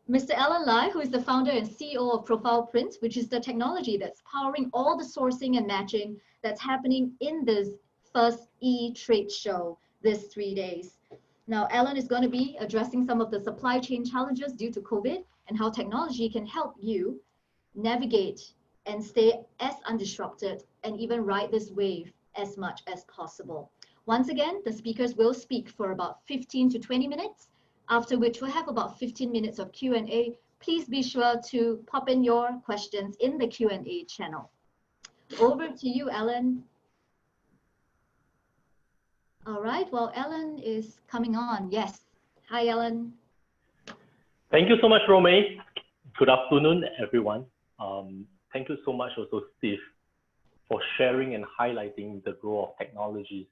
Mr. Alan Lai, who is the founder and CEO of ProfilePrint, which is the technology that's powering all the sourcing and matching that's happening in this first e-trade show this 3 days. Now, Alan is going to be addressing some of the supply chain challenges due to COVID and how technology can help you navigate and stay as undisrupted and even ride this wave as much as possible. Once again, the speakers will speak for about 15 to 20 minutes, after which we'll have about 15 minutes of Q&A. Please be sure to pop in your questions in the Q&A channel. Over to you, Alan. All right, well, Alan is coming on. Yes. Hi, Alan. Thank you so much, Romay. Good afternoon, everyone. Thank you so much also, Steve, for sharing and highlighting the role of technology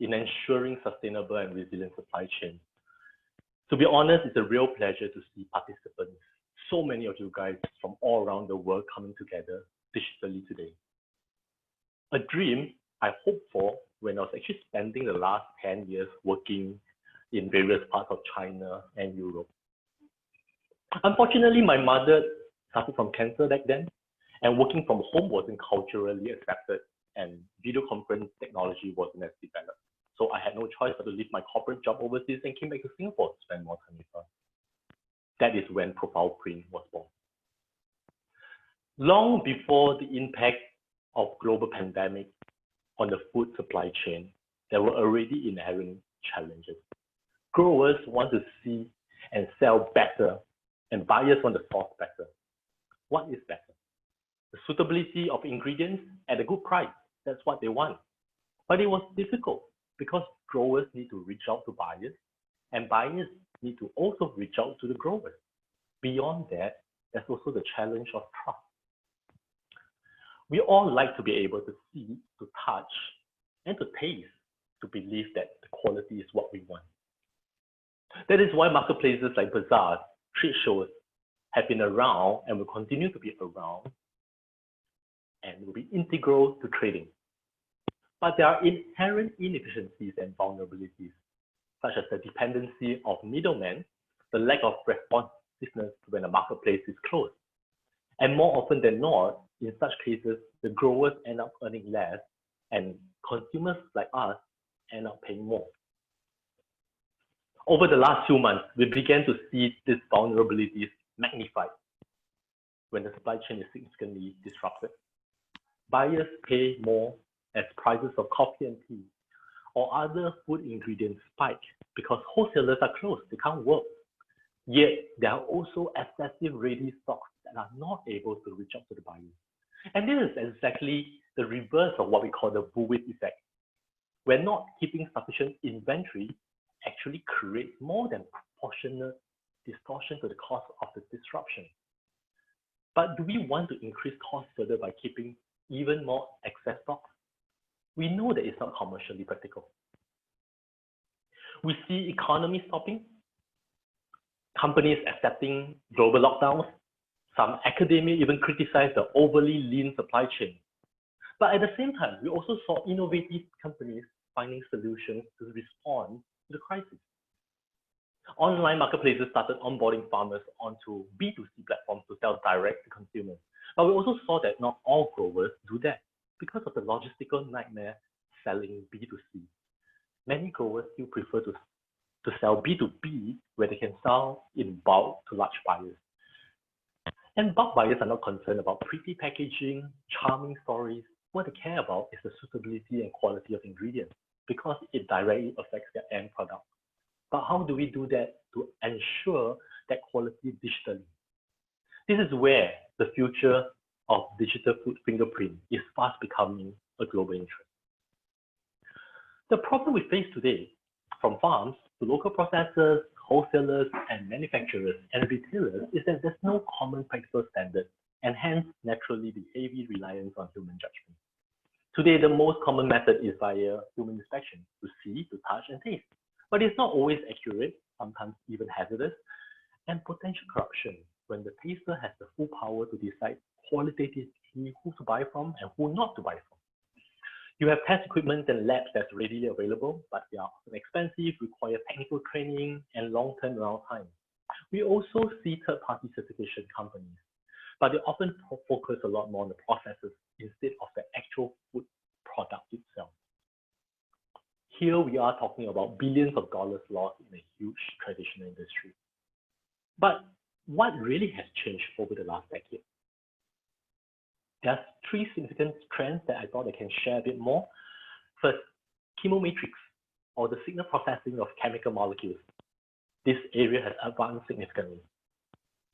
in ensuring sustainable and resilient supply chain. To be honest, it's a real pleasure to see participants, so many of you guys from all around the world coming together digitally today. A dream I hoped for when I was actually spending the last 10 years working in various parts of China and Europe. Unfortunately, my mother suffered from cancer back then, and working from home wasn't culturally accepted, and video conference technology wasn't as developed. So I had no choice but to leave my corporate job overseas and came back to Singapore to spend more time with her. That is when ProfilePrint was born. Long before the impact of global pandemic on the food supply chain, there were already inherent challenges. Growers want to see and sell better, and buyers want to source better. What is better? The suitability of ingredients at a good price. That's what they want. But it was difficult because growers need to reach out to buyers, and buyers need to also reach out to the growers. Beyond that, there's also the challenge of trust. We all like to be able to see, to touch, and to taste, to believe that the quality is what we want. That is why marketplaces like bazaars, trade shows have been around and will continue to be around and will be integral to trading. But there are inherent inefficiencies and vulnerabilities, such as the dependency of middlemen, the lack of responsiveness when a marketplace is closed. And more often than not, in such cases, the growers end up earning less and consumers like us end up paying more. Over the last few months, we began to see these vulnerabilities magnified when the supply chain is significantly disrupted. Buyers pay more as prices of coffee and tea or other food ingredients spike because wholesalers are closed, they can't work. Yet there are also excessive ready stocks that are not able to reach out to the buyers. And this is exactly the reverse of what we call the bullwhip effect. Where not keeping sufficient inventory actually creates more than proportional distortion to the cost of the disruption. But do we want to increase costs further by keeping even more excess stocks? We know that it's not commercially practical. We see economy stopping, companies accepting global lockdowns. Some academia even criticize the overly lean supply chain. But at the same time, we also saw innovative companies finding solutions to respond to the crisis. Online marketplaces started onboarding farmers onto B2C platforms to sell direct to consumers. But we also saw that not all growers do that because of the logistical nightmare selling B2C. Many growers still prefer to sell B2B, where they can sell in bulk to large buyers. And bulk buyers are not concerned about pretty packaging, charming stories. What they care about is the suitability and quality of ingredients because it directly affects their end product. But how do we do that to ensure that quality digitally? This is where the future of digital food fingerprint is fast becoming a global interest. The problem we face today, from farms to local processors, wholesalers, and manufacturers and retailers, is that there's no common practical standard, and hence naturally the heavy reliance on human judgment. Today, the most common method is via human inspection, to see, to touch, and taste. But it's not always accurate, sometimes even hazardous, and potential corruption when the taster has the full power to decide qualitatively who to buy from and who not to buy from. You have test equipment and labs that's readily available, but they are often expensive, require technical training, and long turnaround time. We also see third-party certification companies, but they often focus a lot more on the processes instead of the actual food product itself. Here we are talking about billions of dollars lost in a huge traditional industry. But what really has changed over the last decade? There's three significant trends that I thought I can share a bit more. First, chemometrics, or the signal processing of chemical molecules. This area has advanced significantly.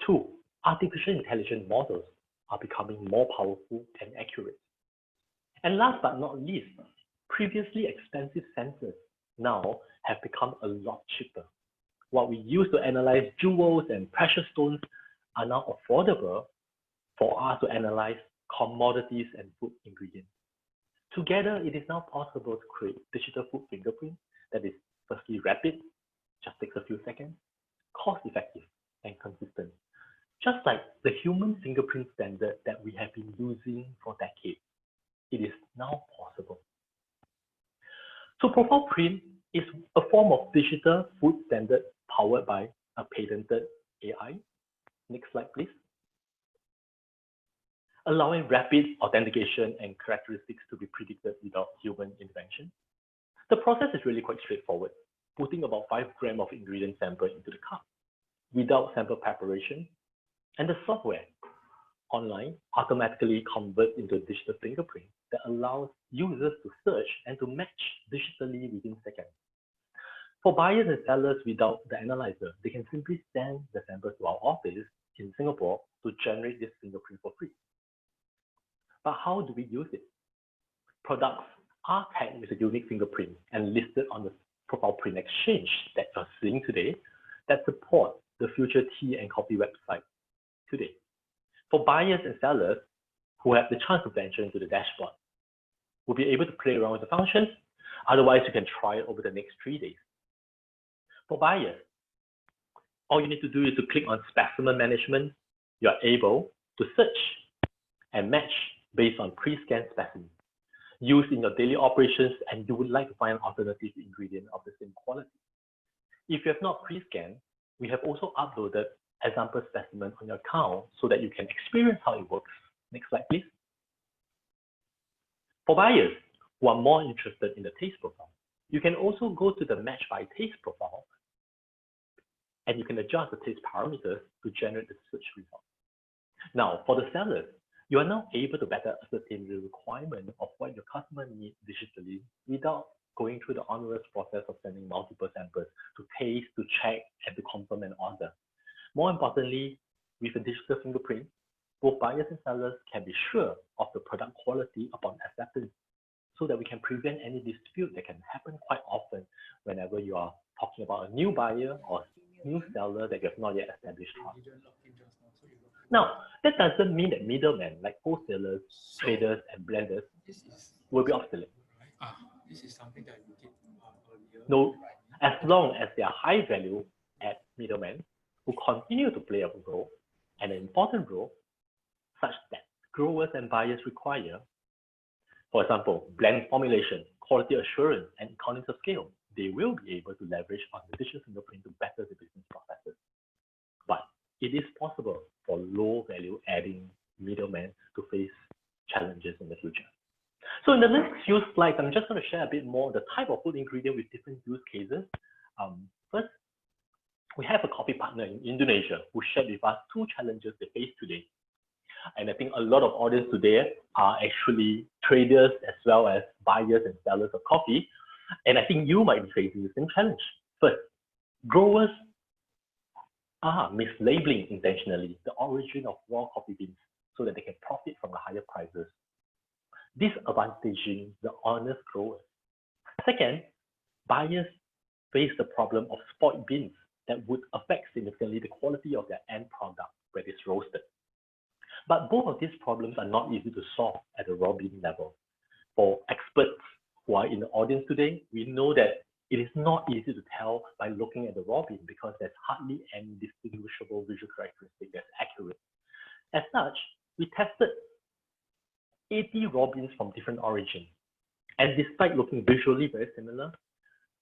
Two, artificial intelligence models are becoming more powerful and accurate. And last but not least, previously expensive sensors now have become a lot cheaper. What we used to analyze jewels and precious stones are now affordable for us to analyze commodities and food ingredients. Together, it is now possible to create digital food fingerprint that is firstly rapid, just takes a few seconds, cost-effective, and consistent. Just like the human fingerprint standard that we have been using for decades, it is now possible. So ProfilePrint is a form of digital food standard powered by a patented AI. Next slide, please. Allowing rapid authentication and characteristics to be predicted without human intervention. The process is really quite straightforward, putting about 5 grams of ingredient sample into the cup without sample preparation, and the software online automatically converts into a digital fingerprint that allows users to search and to match digitally within seconds. For buyers and sellers without the analyzer, they can simply send the samples to our office in Singapore to generate this fingerprint for free. But how do we use it? Products are tagged with a unique fingerprint and listed on the ProfilePrint exchange that you're seeing today that support the future tea and coffee website today. For buyers and sellers who have the chance to venture into the dashboard, we'll be able to play around with the functions. Otherwise, you can try it over the next 3 days. For buyers, all you need to do is to click on specimen management. You are able to search and match based on pre-scanned specimens used in your daily operations, and you would like to find an alternative ingredient of the same quality. If you have not pre-scanned, we have also uploaded example specimen on your account so that you can experience how it works. Next slide, please. For buyers who are more interested in the taste profile, you can also go to the Match by Taste profile, and you can adjust the taste parameters to generate the search result. Now, for the sellers, you are now able to better ascertain the requirement of what your customer needs digitally without going through the onerous process of sending multiple samples to taste, to check, and to confirm an order. More importantly, with a digital fingerprint, both buyers and sellers can be sure of the product quality upon acceptance, so that we can prevent any dispute that can happen quite often whenever you are talking about a new buyer or new seller that you have not yet established trust. Now, that doesn't mean that middlemen like wholesalers, traders, and blenders will be obsolete. This is something that you did earlier. No, as long as they are high value add middlemen who continue to play a role, and an important role, such that growers and buyers require. For example, blend formulation, quality assurance, and economies of scale, they will be able to leverage on the digital fingerprint to better the business processes. But it is possible for low value adding middlemen to face challenges in the future. So in the next few slides, I'm just going to share a bit more the type of food ingredient with different use cases. First, we have a coffee partner in Indonesia who shared with us 2 challenges they face today. And I think a lot of audience today are actually traders as well as buyers and sellers of coffee. And I think you might be facing the same challenge. First, growers are mislabeling intentionally the origin of raw coffee beans so that they can profit from the higher prices, disadvantaging the honest growers. Second, buyers face the problem of spoiled beans that would affect significantly the quality of their end product when it's roasted. But both of these problems are not easy to solve at the raw bean level. For experts who are in the audience today, we know that it is not easy to tell by looking at the raw bean because there's hardly any distinguishable visual characteristic that's accurate. As such, we tested 80 raw beans from different origins. And despite looking visually very similar,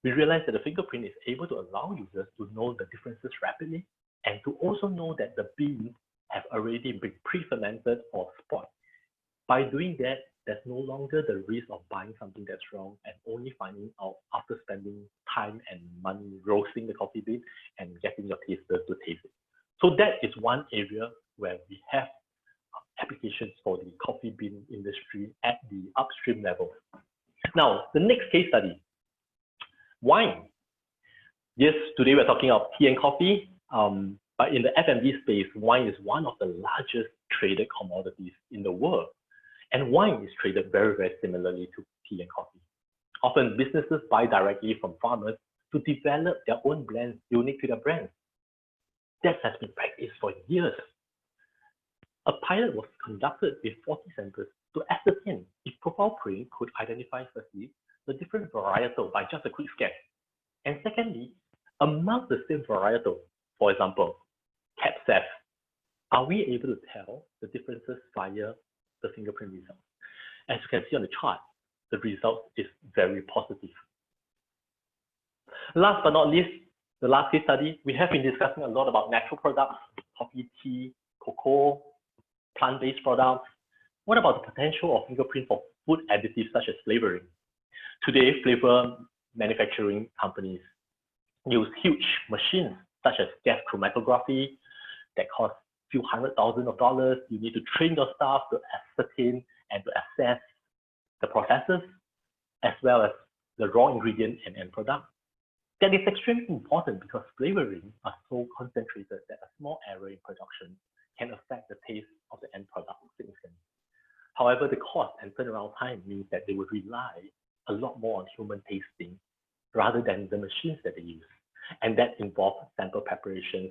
we realized that the fingerprint is able to allow users to know the differences rapidly and to also know that the beans have already been pre-fermented or spoiled. By doing that, there's no longer the risk of buying something that's wrong and only finding out after spending time and money roasting the coffee bean and getting your taster to taste it. So that is one area where we have applications for the coffee bean industry at the upstream level. Now, the next case study, wine. Yes, today we're talking about tea and coffee, but in the F&B space, wine is one of the largest traded commodities in the world. And wine is traded very, very similarly to tea and coffee. Often businesses buy directly from farmers to develop their own blends unique to their brands. That has been practiced for years. A pilot was conducted with 40 samples to ascertain if ProfilePrint could identify firstly the different varietal by just a quick scan. And secondly, among the same varietal, for example, Cab Sav, are we able to tell the differences via the fingerprint results? As you can see on the chart, the result is very positive. Last but not least, the last case study, we have been discussing a lot about natural products, coffee, tea, cocoa, plant-based products. What about the potential of fingerprint for food additives such as flavoring? Today, flavor manufacturing companies use huge machines such as gas chromatography that cost a few $100,000. You need to train your staff to ascertain and to assess the processes as well as the raw ingredient and end product. That is extremely important because flavoring are so concentrated that a small error in production can affect the taste of the end product significantly. However, the cost and turnaround time means that they would rely a lot more on human tasting rather than the machines that they use. And that involves sample preparations,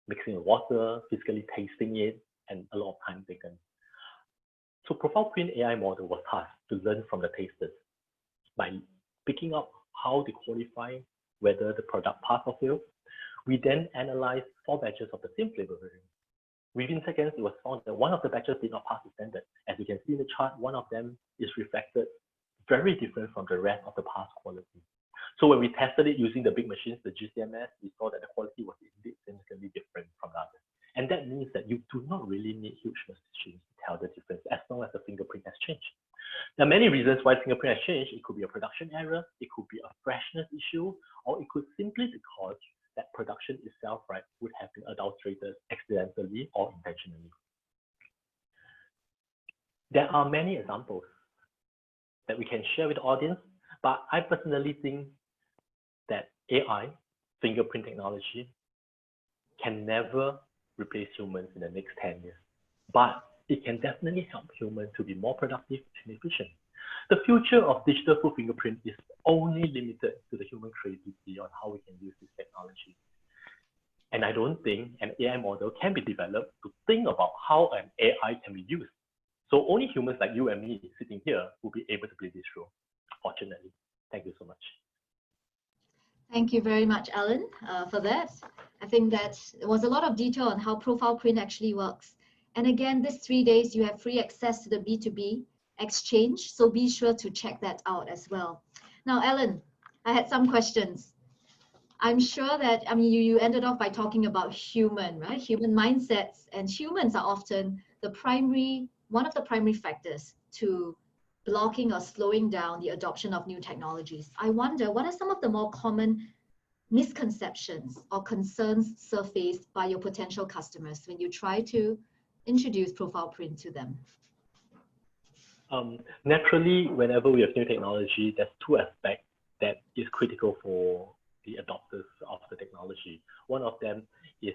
mixing the water, physically tasting it, and a lot of time taken. So ProfilePrint AI model was tasked to learn from the tasters by picking up how they qualify whether the product passed or failed. We then analyzed 4 batches of the same flavor variant. Within seconds, it was found that one of the batches did not pass the standard. As you can see in the chart, one of them is reflected very different from the rest of the past quality. So when we tested it using the big machines, the GCMS, we saw that the quality was indeed significantly different from the others. And that means that you do not really need huge machines to tell the difference as long as the fingerprint has changed. There are many reasons why fingerprint has changed. It could be a production error, it could be a freshness issue, or it could simply be caused that production itself, right, would have been adulterated accidentally or intentionally. There are many examples that we can share with the audience, but I personally think that AI, fingerprint technology, can never replace humans in the next 10 years, but it can definitely help humans to be more productive and efficient. The future of digital full fingerprint is only limited to the human creativity on how we can use this technology. And I don't think an AI model can be developed to think about how an AI can be used. So only humans like you and me sitting here will be able to play this role, fortunately. Thank you so much. Thank you very much, Alan, for that. I think that there was a lot of detail on how ProfilePrint actually works. And again, this 3 days, you have free access to the B2B exchange, so be sure to check that out as well. Now, Alan, I had some questions. I'm sure that, I mean, you ended off by talking about human, right? Human mindsets, and humans are often one of the primary factors to blocking or slowing down the adoption of new technologies. I wonder, what are some of the more common misconceptions or concerns surfaced by your potential customers when you try to introduce ProfilePrint to them? Naturally, whenever we have new technology, there's 2 aspects that is critical for the adopters of the technology. One of them is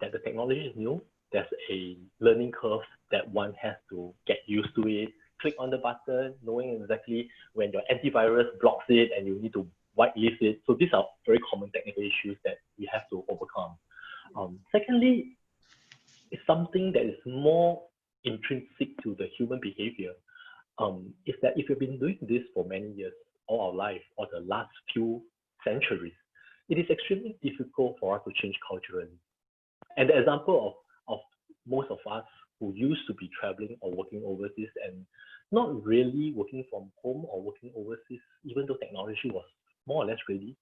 that the technology is new. There's a learning curve that one has to get used to it, click on the button, knowing exactly when your antivirus blocks it and you need to whitelist it. So these are very common technical issues that we have to overcome. Secondly, it's something that is more intrinsic to the human behavior. Is that if you've been doing this for many years, all our life, or the last few centuries, it is extremely difficult for us to change culturally. And the example of most of us who used to be traveling or working overseas and not really working from home or working overseas, even though technology was more or less ready,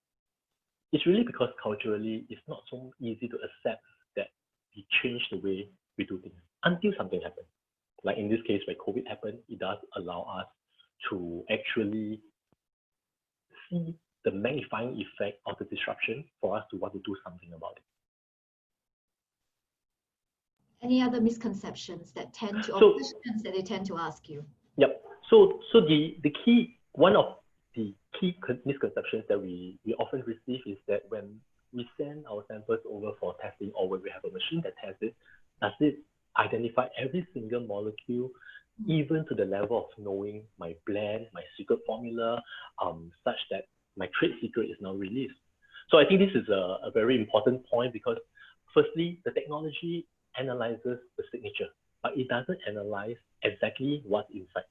it's really because culturally, it's not so easy to accept that we change the way we do things until something happens. Like in this case, when COVID happened, it does allow us to actually see the magnifying effect of the disruption for us to want to do something about it. Any other misconceptions that tend to, or questions that they tend to ask you? Yep. So the key, one of the key misconceptions that we often receive is that when we send our samples over for testing, or when we have a machine that tests it, does it identify every single molecule, even to the level of knowing my blend, my secret formula, such that my trade secret is now released? So I think this is a very important point, because firstly, the technology analyzes the signature, but it doesn't analyze exactly what's inside.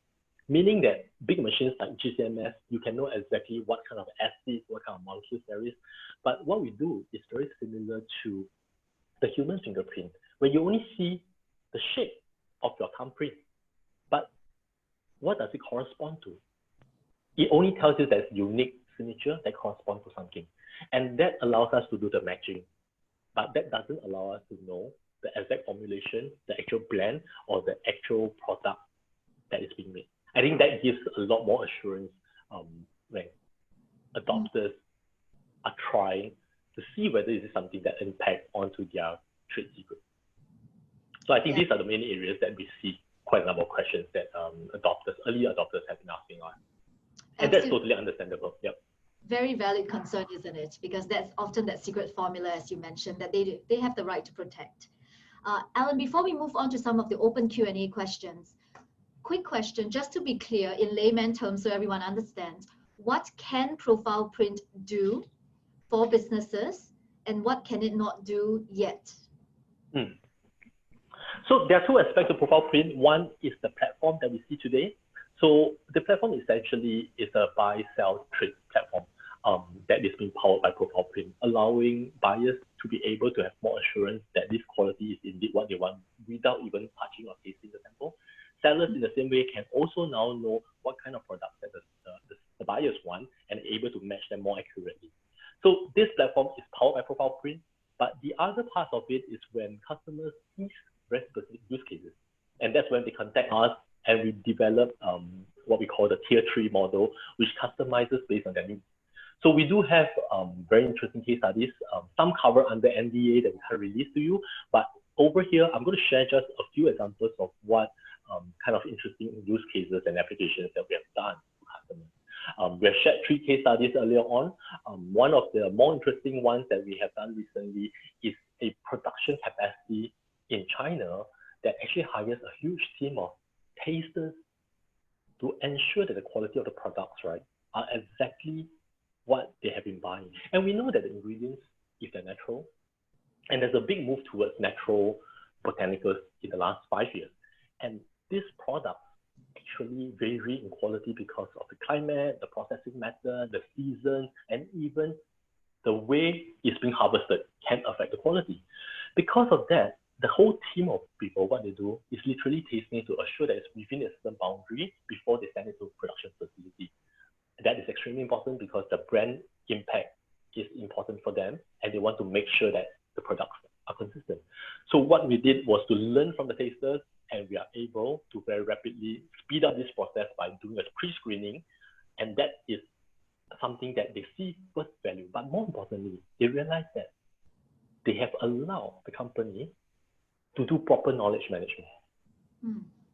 Meaning that big machines like GCMS, you can know exactly what kind of acid, what kind of molecules there is. But what we do is very similar to the human fingerprint, where you only see the shape of your thumbprint. But what does it correspond to? It only tells you that unique signature that corresponds to something. And that allows us to do the matching. But that doesn't allow us to know the exact formulation, the actual blend, or the actual product that is being made. I think that gives a lot more assurance when adopters are trying to see whether this is something that impacts onto their trade secret. So I think these are the main areas that we see quite a number of questions that early adopters have been asking us. And that's totally understandable. Yep. Very valid concern, isn't it? Because that's often that secret formula, as you mentioned, that they have the right to protect. Alan, before we move on to some of the open Q&A questions, quick question, just to be clear in layman terms so everyone understands, what can ProfilePrint do for businesses and what can it not do yet? So there are two aspects of ProfilePrint. One is the platform that we see today. So the platform essentially is a buy, sell, trade platform that is being powered by ProfilePrint, allowing buyers to be able to have more assurance that this quality is indeed what they want without even touching or tasting the sample. Sellers in the same way can also now know what kind of products that the buyers want and able to match them more accurately. So this platform is powered by ProfilePrint, but the other part of it is when customers see very specific use cases. And that's when they contact us and we develop what we call the tier 3 model, which customizes based on their needs. So we do have very interesting case studies. Some cover under NDA that we can release to you, but over here, I'm going to share just a few examples of what kind of interesting use cases and applications that we have done to customers. We have shared 3 case studies earlier on. One of the more interesting ones that we have done recently is a production capacity in China that actually hires a huge team of tasters to ensure that the quality of the products, right, are exactly what they have been buying. And we know that the ingredients, if they're natural, and there's a big move towards natural botanicals in the last 5 years. And these products actually vary in quality because of the climate, the processing method, the season, and even the way it's being harvested can affect the quality. Because of that, the whole team of people, what they do is literally tasting to assure that it's within a certain boundary before they send it to production facility. That is extremely important because the brand impact is important for them and they want to make sure that the products are consistent. So what we did was to learn from the tasters, and we are able to very rapidly speed up this process by doing a pre-screening, and that is something that they see first value. But more importantly, they realize that they have allowed the company to do proper knowledge management.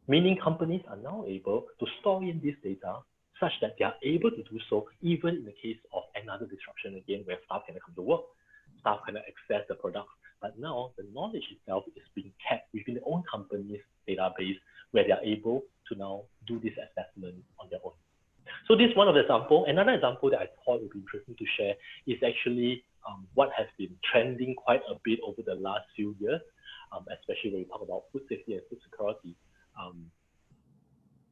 Meaning companies are now able to store in this data such that they are able to do so even in the case of another disruption again, where staff cannot come to work, staff cannot access the products. But now the knowledge itself is being kept within their own company's database, where they are able to now do this assessment on their own. So this is one of the examples. Another example that I thought would be interesting to share is actually what has been trending quite a bit over the last few years, especially when we talk about food safety and food security.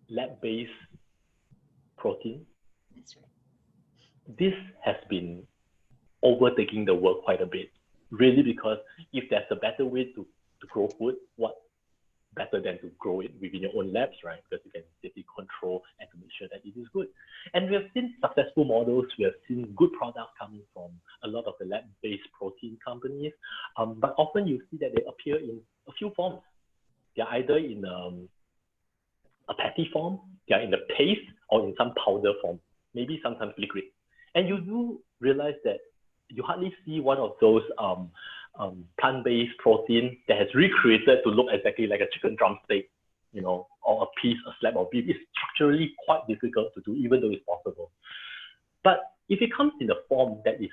Lab-based protein. That's right. This has been overtaking the world quite a bit, really, because if there's a better way to grow food, what better than to grow it within your own labs, right? Because you can safely control and to make sure that it is good. And we have seen successful models. We have seen good products coming from a lot of the lab-based protein companies. But often you see that they appear in a few forms. They're either in a patty form, they're in a paste, or in some powder form, maybe sometimes liquid. And you do realize that you hardly see one of those plant-based protein that has recreated to look exactly like a chicken drumstick, you know, or a piece, a slab of beef. It's structurally quite difficult to do, even though it's possible. But if it comes in a form that is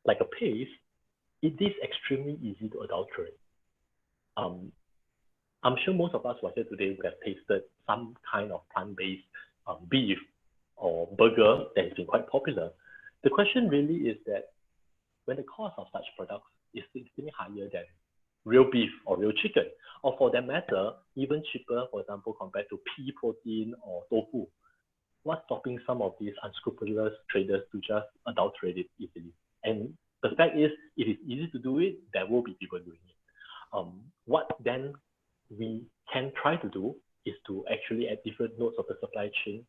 like a paste, it is extremely easy to adulterate. I'm sure most of us who are here today would have tasted some kind of plant-based beef or burger that has been quite popular. The question really is that when the cost of such products is significantly higher than real beef or real chicken, or for that matter, even cheaper, for example, compared to pea protein or tofu, what's stopping some of these unscrupulous traders to just adulterate it easily? And the fact is, it is easy to do it, there will be people doing it. What then we can try to do is to actually at different nodes of the supply chain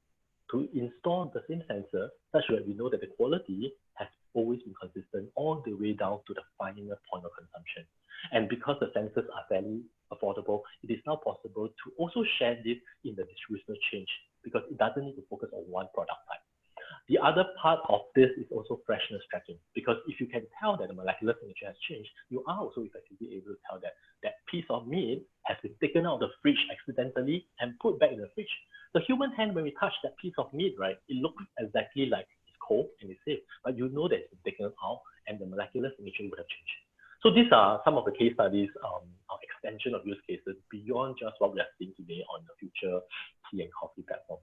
to install the same sensor such that we know that the quality has always been consistent all the way down to the final point of consumption. And because the sensors are fairly affordable, it is now possible to also share this in the distribution chain because it doesn't need to focus on one product type. The other part of this is also freshness tracking, because if you can tell that the molecular signature has changed, you are also effectively able to tell that that piece of meat has been taken out of the fridge accidentally and put back in the fridge. The human hand, when we touch that piece of meat, right, it looks exactly like it's cold and it's safe, but you know that it's been taken out and the molecular signature would have changed. So these are some of the case studies, extension of use cases beyond just what we are seeing today on the future tea and coffee platform.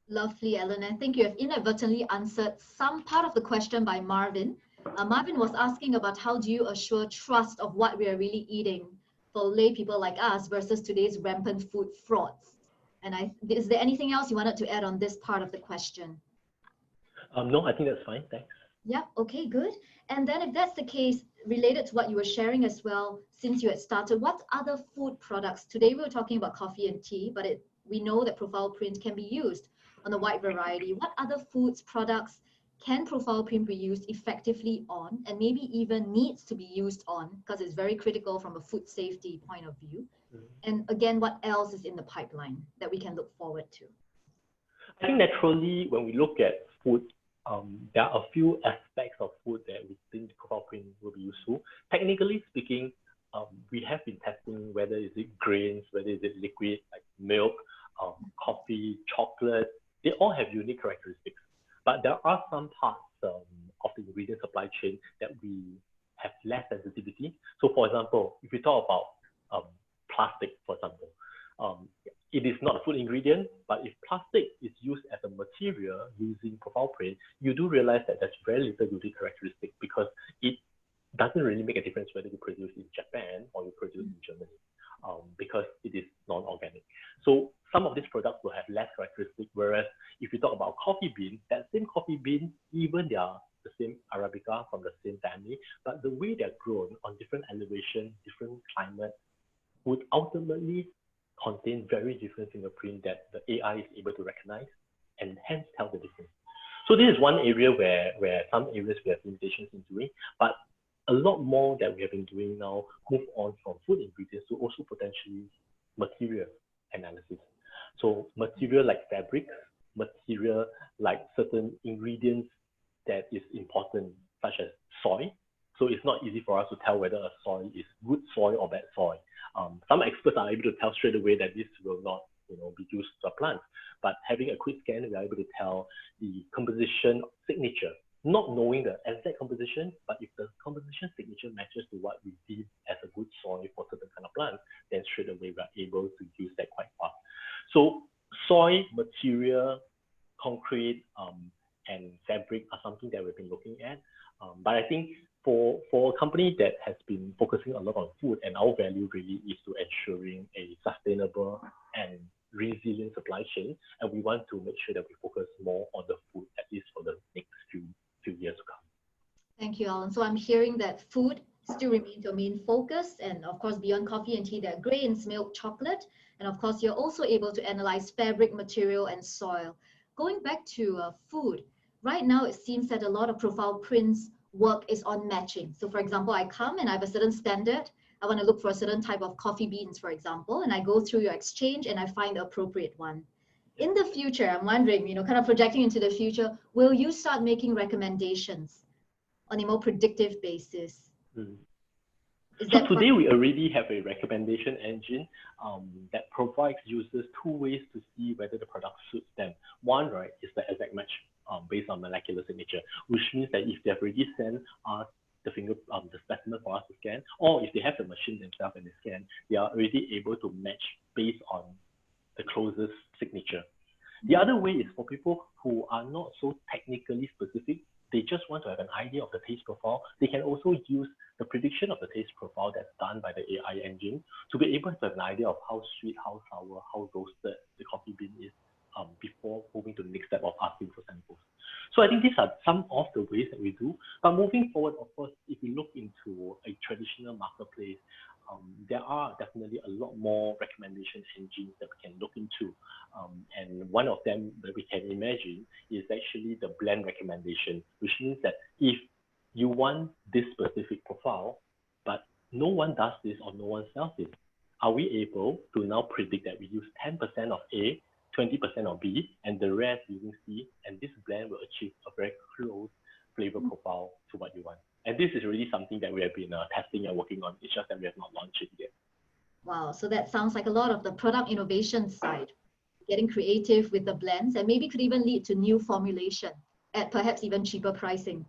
Lovely, Ellen. I think you have inadvertently answered some part of the question by Marvin. Marvin was asking about how do you assure trust of what we are really eating for lay people like us versus today's rampant food frauds. And is there anything else you wanted to add on this part of the question? No, I think that's fine. Thanks. Yeah, okay, good. And then if that's the case, related to what you were sharing as well, since you had started, what other food products, today we were talking about coffee and tea, but we know that ProfilePrint can be used on a wide variety. What other foods products can ProfilePrint be used effectively on, and maybe even needs to be used on, because it's very critical from a food safety point of view? And again, what else is in the pipeline that we can look forward to? I think naturally, when we look at food, there are a few aspects of food that we think ProfilePrint will be useful. Technically speaking, we have been testing whether is it grains, whether is it liquid like milk, coffee, chocolate. They all have unique characteristics, but there are some parts of the ingredient supply chain that we have less sensitivity. So, for example, if we talk about plastic, for example, it is not a food ingredient, but if plastic is used as a material using ProfilePrint, you do realize that there's very little unique characteristic because it doesn't really make a difference whether you produce in Japan or you produce in Germany, because it is non-organic. So some of these products will have less characteristic, whereas if you talk about coffee bean, that same coffee bean, even they are the same Arabica from the same family, but the way they're grown on different elevation, different climate, would ultimately contain very different fingerprint that the AI is able to recognize and hence tell the difference. So this is one area where some areas we have limitations in doing, but a lot more that we have been doing now move on from food ingredients to also potentially material analysis. So material like fabrics, material like certain ingredients that is important, such as soy. So it's not easy for us to tell whether a soy is good soy or bad soy. Some experts are able to tell straight away that this will not, be used to a plant. But having a quick scan, we are able to tell the composition signature, not knowing the exact composition, but if the composition signature matches to what we deem as a good soil for certain kind of plants, then straight away we are able to use that quite fast. So soil, material, concrete, and fabric are something that we've been looking at. But I think for a company that has been focusing a lot on food, and our value really is to ensuring a sustainable and resilient supply chain, and we want to make sure that we focus more on the food, at least for the next few years to come. Thank you, Alan. So I'm hearing that food still remains your main focus. And of course, beyond coffee and tea, there are grains, milk, chocolate. And of course, you're also able to analyze fabric, material, and soil. Going back to food, right now it seems that a lot of ProfilePrint's work is on matching. So for example, I come and I have a certain standard. I want to look for a certain type of coffee beans, for example, and I go through your exchange and I find the appropriate one. In the future, I'm wondering, kind of projecting into the future, will you start making recommendations on a more predictive basis? So today we already have a recommendation engine that provides users two ways to see whether the product suits them. One, right, is the exact match based on molecular signature, which means that if they've already sent us the specimen for us to scan, or if they have the machine themselves and they scan, they are already able to match based on the closest signature. The other way is for people who are not so technically specific. They just want to have an idea of the taste profile. They can also use the prediction of the taste profile that's done by the AI engine to be able to have an idea of how sweet, how sour, how roasted the coffee bean is before moving to the next step of asking for samples. So I think these are some of the ways that we do. But moving forward, of course, if we look into a traditional marketplace, there are definitely a lot more recommendation engines that we can look into. And one of them that we can imagine is actually the blend recommendation, which means that if you want this specific profile, but no one does this or no one sells this, are we able to now predict that we use 10% of A, 20% of B, and the rest using C, and this blend will achieve a very close flavor profile to what you want. And this is really something that we have been testing and working on. It's just that we have not launched it yet. Wow, so that sounds like a lot of the product innovation side, getting creative with the blends, and maybe could even lead to new formulation at perhaps even cheaper pricing.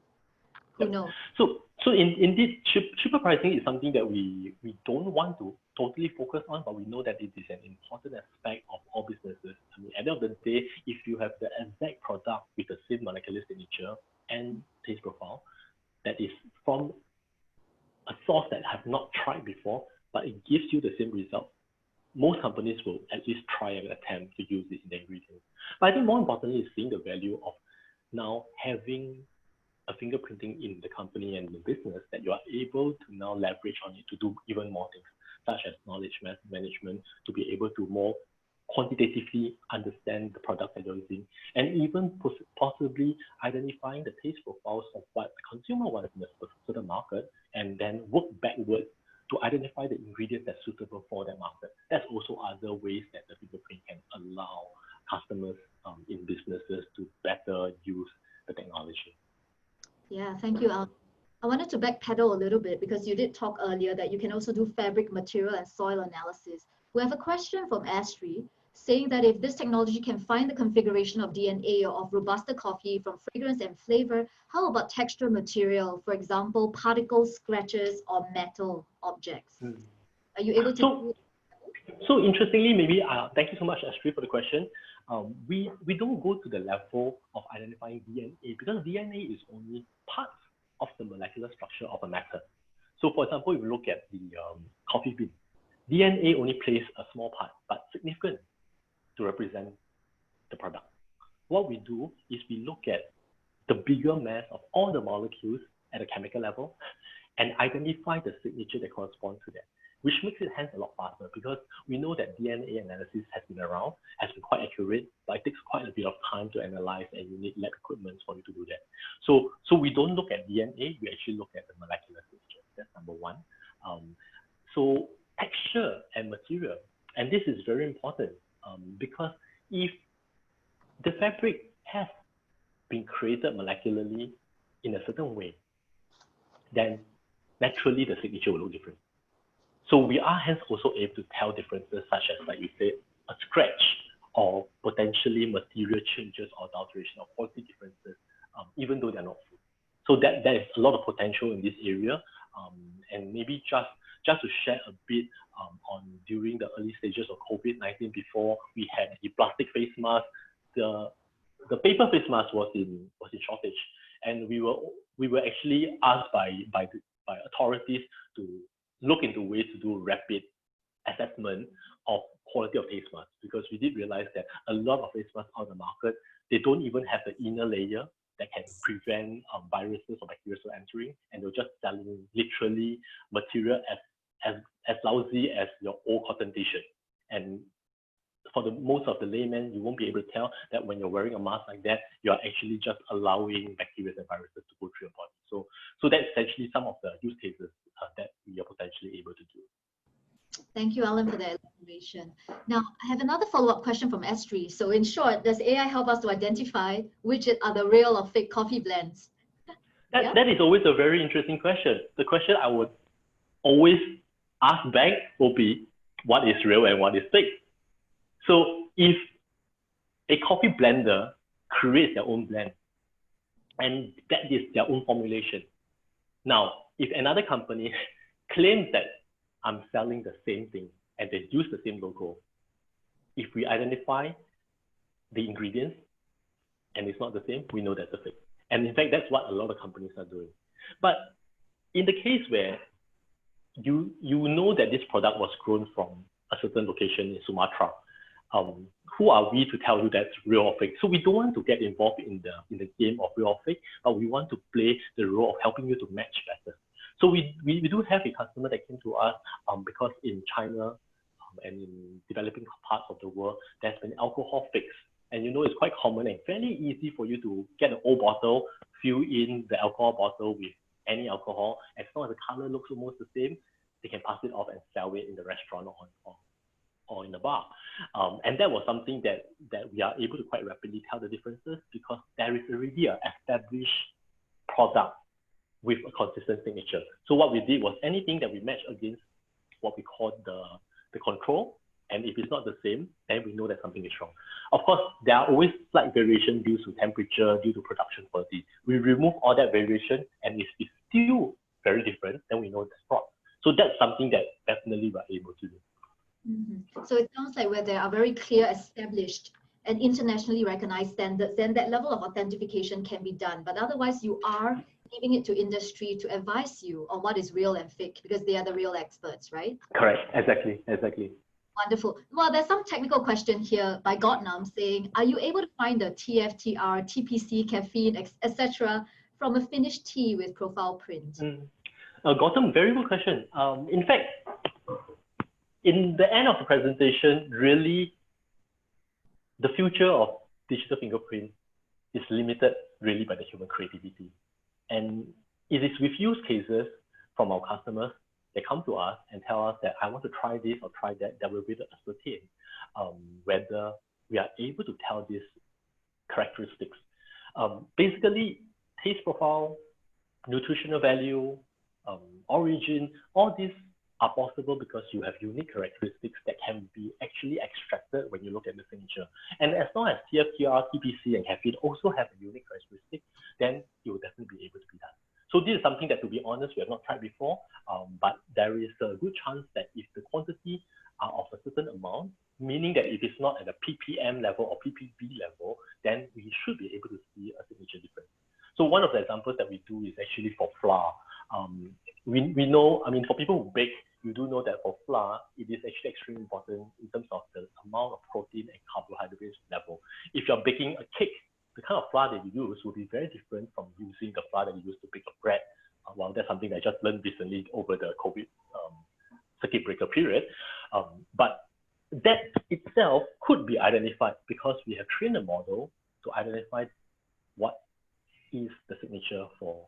Who knows? So indeed, cheaper pricing is something that we don't want to totally focus on, but we know that it is an important aspect of all businesses. I mean, at the end of the day, if you have the exact product with the same molecular signature and taste profile that is from a source that have not tried before, but it gives you the same result, most companies will at least try and attempt to use it in the ingredients. But I think more importantly is seeing the value of now having a fingerprinting in the company and the business that you are able to now leverage on it to do even more things, such as knowledge management, to be able to more quantitatively understand the product that you're using, and even possibly identifying the taste profiles of what the consumer wants in a certain market, and then work backwards to identify the ingredients that's suitable for that market. That's also other ways that the fingerprint can allow customers in businesses to better use the technology. Yeah, thank you, Al. I wanted to backpedal a little bit because you did talk earlier that you can also do fabric, material, and soil analysis. We have a question from Astri saying that if this technology can find the configuration of DNA or of Robusta coffee from fragrance and flavor, how about texture material, for example, particles, scratches, or metal objects? Are you able to? So interestingly, maybe, thank you so much, Astri, for the question. We don't go to the level of identifying DNA because DNA is only part of the molecular structure of a matter. So for example, if you look at the coffee bean, DNA only plays a small part, but significant to represent the product. What we do is we look at the bigger mass of all the molecules at a chemical level and identify the signature that corresponds to that, which makes it hence a lot faster because we know that DNA analysis has been around, has been quite accurate, but it takes quite a bit of time to analyze and you need lab equipment for you to do that. So we don't look at DNA, we actually look at the molecular signature. That's number one. So texture and material, and this is very important because if the fabric has been created molecularly in a certain way, then naturally the signature will look different. So we are hence also able to tell differences such as, like you said, a scratch or potentially material changes or adulteration or quality differences, even though they're not food. So there is a lot of potential in this area. And maybe just to share a bit on during the early stages of COVID-19, before we had the plastic face mask, the paper face mask was in shortage, and we were actually asked by authorities to look into ways to do rapid assessment of quality of face masks, because we did realize that a lot of face masks on the market, they don't even have the inner layer that can prevent viruses or bacteria from entering, and they're just selling literally material as lousy as your old cotton t-shirt. And for the most of the laymen, you won't be able to tell that when you're wearing a mask like that, you're actually just allowing bacteria and viruses to go through your body. So that's essentially some of the use cases that we are potentially able to do. Thank you, Alan, for that elaboration. Now, I have another follow-up question from Estri. So in short, does AI help us to identify which are the real or fake coffee blends? That is always a very interesting question. The question I would always ask back will be, what is real and what is fake? So if a coffee blender creates their own blend, and that is their own formulation. Now, if another company claims that I'm selling the same thing and they use the same logo, if we identify the ingredients and it's not the same, we know that's a fake. And in fact, that's what a lot of companies are doing. But in the case where you know that this product was grown from a certain location in Sumatra, who are we to tell you that's real or fake? So we don't want to get involved in the game of real or fake, but we want to play the role of helping you to match better. So we do have a customer that came to us because in China and in developing parts of the world, there's been alcohol fakes. And you know, it's quite common and fairly easy for you to get an old bottle, fill in the alcohol bottle with any alcohol. As long as the color looks almost the same, they can pass it off and sell it in the restaurant or in the bar. And that was something that we are able to quite rapidly tell the differences, because there is already an established product with a consistent signature. So what we did was anything that we match against what we call the control, and if it's not the same, then we know that something is wrong. Of course, there are always slight variation due to temperature, due to production quality. We remove all that variation, and if it's still very different, then we know it's fraud. So that's something that definitely we're able to do. Mm-hmm. So it sounds like where there are very clear, established, and internationally recognized standards, then that level of authentication can be done. But otherwise, you are leaving it to industry to advise you on what is real and fake, because they are the real experts, right? Correct. Exactly. Wonderful. Well, there's some technical question here by Gotnam saying, are you able to find the TFTR, TPC, caffeine, etc. from a finished tea with ProfilePrint? Gautam, very good question. In fact, in the end of the presentation, really, the future of digital fingerprint is limited really by the human creativity. And it is with use cases from our customers, they come to us and tell us that I want to try this or try that, that will be able to ascertain whether we are able to tell these characteristics. Basically, taste profile, nutritional value, origin, all these are possible because you have unique characteristics that can be actually extracted when you look at the signature. And as long as TFTR, TPC, and caffeine also have a unique characteristic, then it will definitely be able to be done. So this is something that, to be honest, we have not tried before, but there is a good chance that if the quantity are of a certain amount, meaning that if it's not at a ppm level or ppb level, then we should be able to see a signature difference. So one of the examples that we do is actually for flour. We know, I mean, for people who bake, you do know that for flour, it is actually extremely important in terms of the amount of protein and carbohydrates level. If you're baking a cake, the kind of flour that you use will be very different from using the flour that you use to bake a bread. Well, that's something I just learned recently over the COVID circuit breaker period. But that itself could be identified because we have trained a model to identify what is the signature for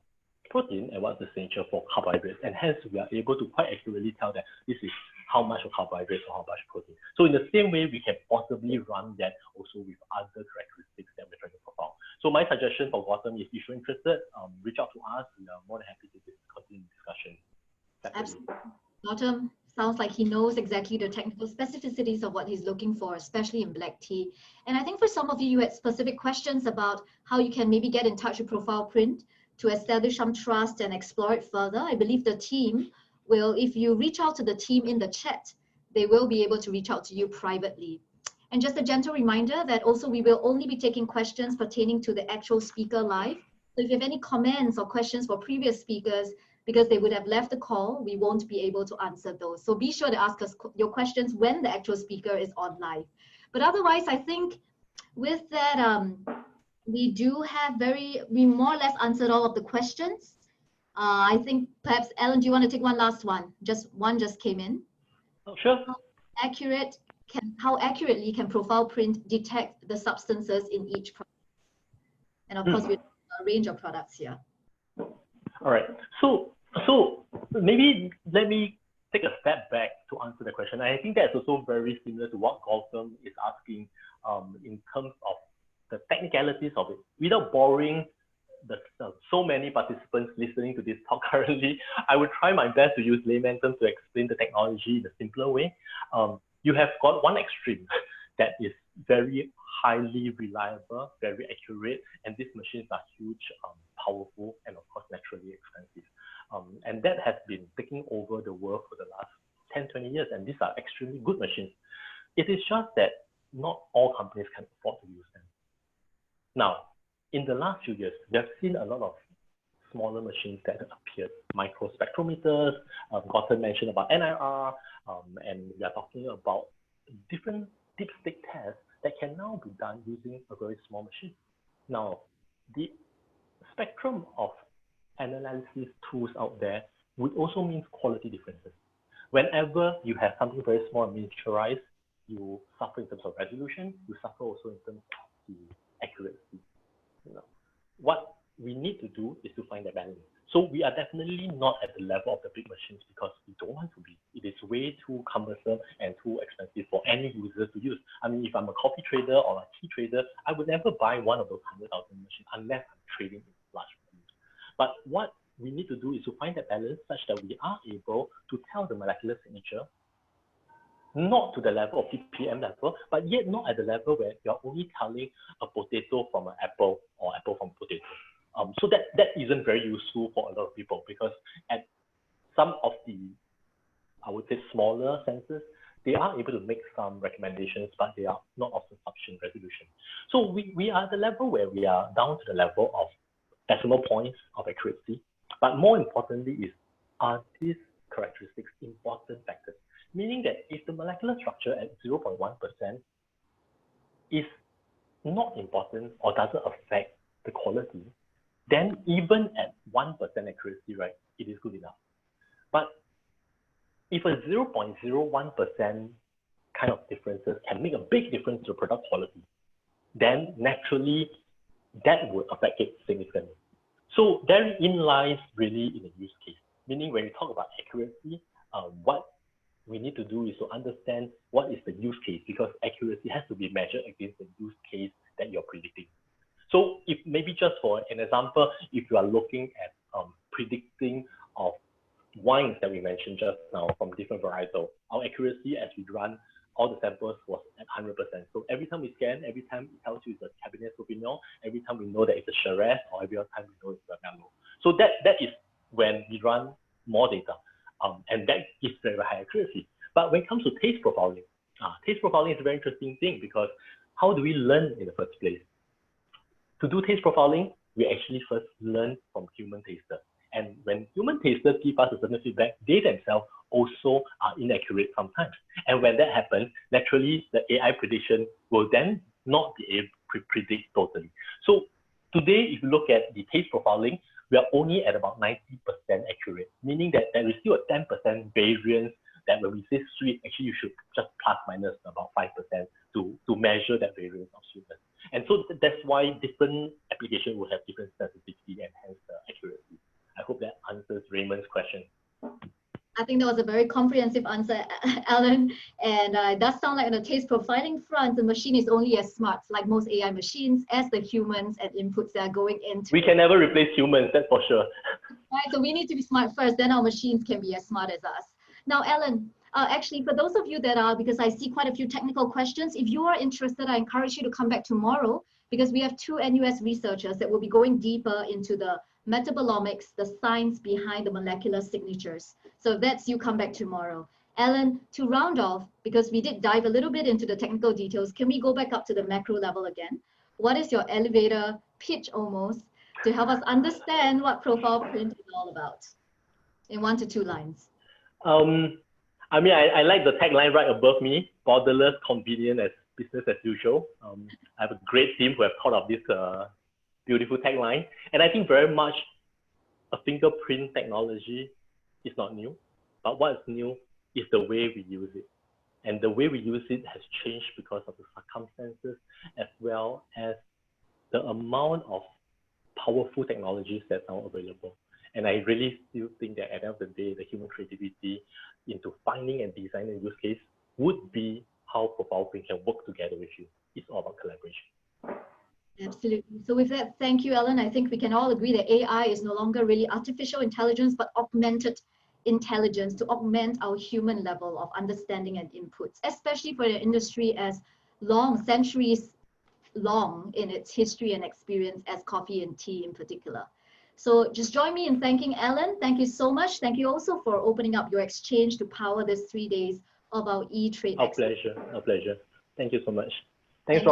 protein and what's the signature for carbohydrates. And hence, we are able to quite accurately tell that this is how much of carbohydrates or how much protein. So in the same way, we can possibly run that also with other characteristics that we're trying to profile. So my suggestion for Gautam is, if you're interested, reach out to us. We are more than happy to continue the discussion. Absolutely. Gautam sounds like he knows exactly the technical specificities of what he's looking for, especially in black tea. And I think for some of you, you had specific questions about how you can maybe get in touch with ProfilePrint to establish some trust and explore it further. I believe the team will, if you reach out to the team in the chat, they will be able to reach out to you privately. And just a gentle reminder that also we will only be taking questions pertaining to the actual speaker live. So if you have any comments or questions for previous speakers, because they would have left the call, we won't be able to answer those. So be sure to ask us your questions when the actual speaker is on live. But otherwise, I think with that, We do have we more or less answered all of the questions. I think perhaps, Alan, do you want to take one last one? One just came in. Oh, sure. How accurately can ProfilePrint detect the substances in each product? And of course, we have a range of products here. All right. So maybe let me take a step back to answer the question. I think that's also very similar to what Gautam is asking in terms of the technicalities of it. Without boring so many participants listening to this talk currently, I would try my best to use layman terms to explain the technology in a simpler way. You have got one extreme that is very highly reliable, very accurate, and these machines are huge, powerful, and of course, naturally expensive. And that has been taking over the world for the last 10, 20 years, and these are extremely good machines. It is just that not all companies can afford to use them. Now, in the last few years, we have seen a lot of smaller machines that have appeared, microspectrometers, Gautam mentioned about NIR, and we are talking about different dipstick tests that can now be done using a very small machine. Now, the spectrum of analysis tools out there would also mean quality differences. Whenever you have something very small and miniaturized, you suffer in terms of resolution, you suffer also in terms of the accuracy. What we need to do is to find that balance. So we are definitely not at the level of the big machines because we don't want to be. It is way too cumbersome and too expensive for any user to use. I mean, if I'm a coffee trader or a tea trader, I would never buy one of those 100,000 machines unless I'm trading in large volumes. But what we need to do is to find that balance such that we are able to tell the molecular signature not to the level of ppm level, but yet not at the level where you're only telling a potato from an apple or apple from a potato. So that isn't very useful for a lot of people because at some of the, I would say, smaller sensors, they are able to make some recommendations, but they are not of sufficient resolution. So we are at the level where we are down to the level of decimal points of accuracy. But more importantly is, are these characteristics important factors? Meaning that if the molecular structure at 0.1% is not important or doesn't affect the quality, then even at 1% accuracy, right, it is good enough. But if a 0.01% kind of differences can make a big difference to product quality, then naturally that would affect it significantly. So therein lies really in the use case. Meaning when we talk about accuracy, what we need to do is to understand what is the use case, because accuracy has to be measured against the use case that you're predicting. So if maybe just for an example, if you are looking at predicting of wines that we mentioned just now from different varietals, our accuracy as we run all the samples was at 100%. So every time we scan, every time it tells you it's a Cabernet Sauvignon, every time we know that it's a Shiraz, or every time we know it's a Merlot. So that is when we run more data. And that gives very high accuracy. But when it comes to taste profiling is a very interesting thing because how do we learn in the first place? To do taste profiling, we actually first learn from human tasters. And when human tasters give us a certain feedback, they themselves also are inaccurate sometimes. And when that happens, naturally, the AI prediction will then not be able to predict totally. So today, if you look at the taste profiling, we are only at about 90% accurate, meaning that there is still a 10% variance that when we say sweet, actually you should just plus minus about 5% to measure that variance of sweetness. And so that's why different applications will have different sensitivity and hence the accuracy. I hope that answers Raymond's question. I think that was a very comprehensive answer, Alan. And it does sound like on the taste profiling front, the machine is only as smart, like most AI machines, as the humans and inputs that are going into. We can never replace humans, that's for sure. Right, so we need to be smart first, then our machines can be as smart as us. Now, Alan, actually, for those of you that are, because I see quite a few technical questions, if you are interested, I encourage you to come back tomorrow because we have two NUS researchers that will be going deeper into the metabolomics, the science behind the molecular signatures. So that's you come back tomorrow. Alan, to round off, because we did dive a little bit into the technical details, can we go back up to the macro level again? What is your elevator pitch almost to help us understand what ProfilePrint is all about in 1 to 2 lines? I mean, I like the tagline right above me, borderless, convenient, and business as usual. I have a great team who have thought of this beautiful tagline. And I think very much a fingerprint technology is not new, but what is new is the way we use it. And the way we use it has changed because of the circumstances, as well as the amount of powerful technologies that are available. And I really still think that at the end of the day, the human creativity into finding and designing a use case would be how ProfilePrint can work together with you. It's all about collaboration. Absolutely. So with that, thank you, Alan. I think we can all agree that AI is no longer really artificial intelligence, but augmented intelligence to augment our human level of understanding and inputs, especially for an industry as long, centuries long in its history and experience as coffee and tea in particular. So just join me in thanking Alan. Thank you so much. Thank you also for opening up your exchange to power this 3 days of our e-trade. Our pleasure. Our pleasure. Thank you so much.